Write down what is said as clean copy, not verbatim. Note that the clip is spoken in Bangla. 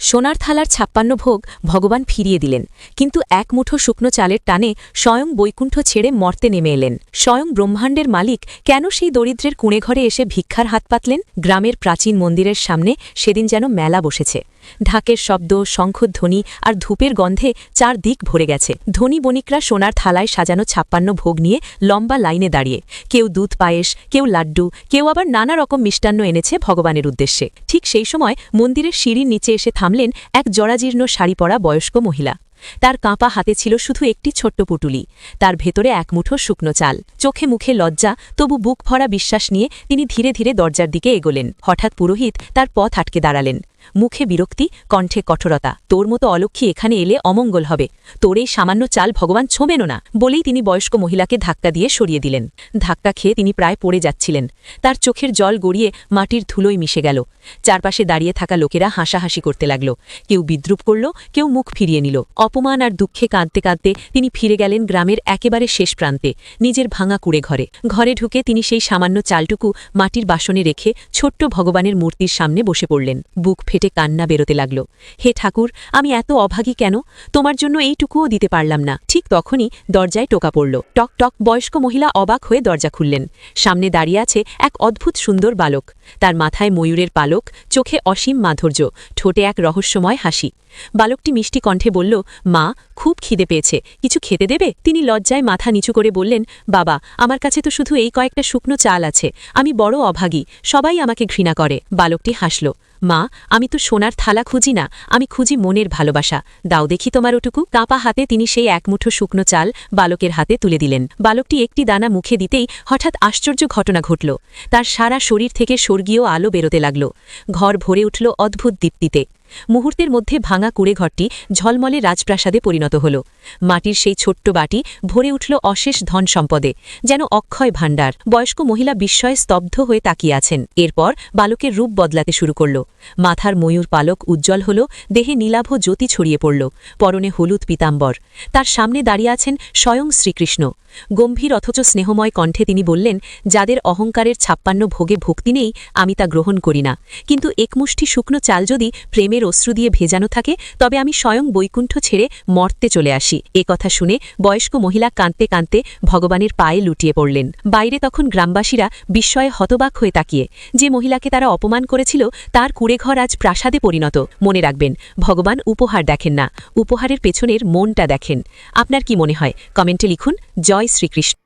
সোনার থালার ৫৬ ভোগ ভগবান ফিরিয়ে দিলেন, কিন্তু এক মুঠো শুকনো চালের টানে স্বয়ং বৈকুণ্ঠ ছেড়ে মর্তে নেমে এলেন। স্বয়ং ব্রহ্মাণ্ডের মালিক কেন সেই দরিদ্রের কুঁড়েঘরে এসে ভিক্ষার হাত পাতলেন? গ্রামের প্রাচীন মন্দিরের সামনে সেদিন যেন মেলা বসেছে। ঢাকের শব্দ, শঙ্খধ্বনি আর ধূপের গন্ধে চারদিক ভরে গেছে। ধনী বণিকরা সোনার থালায় সাজানো ৫৬ ভোগ নিয়ে লম্বা লাইনে দাঁড়িয়ে, কেউ দুধ পায়েস, কেউ লাড্ডু, কেউ আবার নানা রকম মিষ্টান্ন এনেছে ভগবানের উদ্দেশ্যে। ঠিক সেই সময় মন্দিরের সিঁড়ির নিচে এসে থামলেন এক জরাজীর্ণ শাড়ি পরা বয়স্ক মহিলা। তার কাঁপা হাতে ছিল শুধু একটি ছোট্ট পুটুলি, তার ভেতরে এক মুঠো শুকনো চাল। চোখে মুখে লজ্জা, তবু বুক ভরা বিশ্বাস নিয়ে তিনি ধীরে ধীরে দরজার দিকে এগোলেন। হঠাৎ পুরোহিত তার পথ আটকে দাঁড়ালেন। মুখে বিরক্তি, কণ্ঠে কঠোরতা। তোর মতো অলক্ষী এখানে এলে অমঙ্গল হবে, তোর এই সামান্য চাল ভগবান ছোঁবেনও না, বলেই তিনি বয়স্ক মহিলাকে ধাক্কা দিয়ে সরিয়ে দিলেন। ধাক্কা খেয়ে তিনি প্রায় পড়ে যাচ্ছিলেন। তার চোখের জল গড়িয়ে মাটির ধুলোয় মিশে গেল। চারপাশে দাঁড়িয়ে থাকা লোকেরা হাসাহাসি করতে লাগল, কেউ বিদ্রুপ করল, কেউ মুখ ফিরিয়ে নিল। অপমান আর দুঃখে কাঁদতে কাঁদতে তিনি ফিরে গেলেন গ্রামের একেবারে শেষ প্রান্তে, নিজের ভাঙা কুড়ে ঘরে। ঘরে ঢুকে তিনি সেই সামান্য চালটুকু মাটির বাসনে রেখে ছোট্ট ভগবানের মূর্তির সামনে বসে পড়লেন। বুক ফেটে কান্না বেরোতে লাগল। হে ঠাকুর, আমি এত অভাগী কেন? তোমার জন্য এইটুকুও দিতে পারলাম না। ঠিক তখনই দরজায় টোকা পড়ল। টক টক। বয়স্ক মহিলা অবাক হয়ে দরজা খুললেন। সামনে দাঁড়িয়ে আছে এক অদ্ভুত সুন্দর বালক। তার মাথায় ময়ূরের পালক, চোখে অসীম মাধুর্য, ঠোঁটে এক রহস্যময় হাসি। বালকটি মিষ্টি কণ্ঠে বলল, মা, খুব খিদে পেয়েছে, কিছু খেতে দেবে? তিনি লজ্জায় মাথা নিচু করে বললেন, বাবা, আমার কাছে তো শুধু এই কয়েকটা শুকনো চাল আছে, আমি বড় অভাগী, সবাই আমাকে ঘৃণা করে। বালকটি হাসল, মা, আমি তো সোনার থালা খুঁজি না, আমি খুঁজি মনের ভালোবাসা, দাও দেখি তোমার ওটুকু। কাঁপা হাতে তিনি সেই এক মুঠো শুকনো চাল বালকের হাতে তুলে দিলেন। বালকটি একটি দানা মুখে দিতেই হঠাৎ আশ্চর্য ঘটনা ঘটল। তার সারা শরীর থেকে স্বর্গীয় আলো বেরোতে লাগল। ঘর ভরে উঠল অদ্ভুত দীপ্তিতে। মুহূর্তের মধ্যে ভাঙা কুড়েঘরটি ঝলমলে রাজপ্রাসাদে পরিণত হল। মাটির সেই ছোট্ট বাটি ভরে উঠল অশেষ ধন সম্পদে, যেন অক্ষয় ভাণ্ডার। বয়স্ক মহিলা বিস্ময়ে স্তব্ধ হয়ে তাকিয়ে আছেন। এরপর বালকের রূপ বদলাতে শুরু করল। মাথার ময়ূর পালক উজ্জ্বল হল, দেহে নীলাভ জ্যোতি ছড়িয়ে পড়ল, পরনে হলুদ পীতাম্বর। তার সামনে দাঁড়িয়ে আছেন স্বয়ং শ্রীকৃষ্ণ। গম্ভীর অথচ স্নেহময় কণ্ঠে তিনি বললেন, যাদের অহংকারের ৫৬ ভোগে ভক্তি নেই, আমি তা গ্রহণ করি না, কিন্তু একমুষ্টি শুকনো চাল যদি প্রেমের অশ্রু দিয়ে ভেজানো থাকে, তবে আমি স্বয়ং বৈকুণ্ঠ ছেড়ে মর্তে চলে আসি। এ কথা শুনে বয়স্ক মহিলা কাঁদতে কাঁদতে ভগবানের পায়ে লুটিয়ে পড়লেন। বাইরে তখন গ্রামবাসীরা বিস্ময়ে হতবাক হয়ে তাকিয়ে। যে মহিলাকে তারা অপমান করেছিল, তার কুড়েঘর আজ প্রাসাদে পরিণত। মনে রাখবেন, ভগবান উপহার দেখেন না, উপহারের পেছনের মনটা দেখেন। আপনার কি মনে হয়? কমেন্টে লিখুন। জয় শ্রীকৃষ্ণ।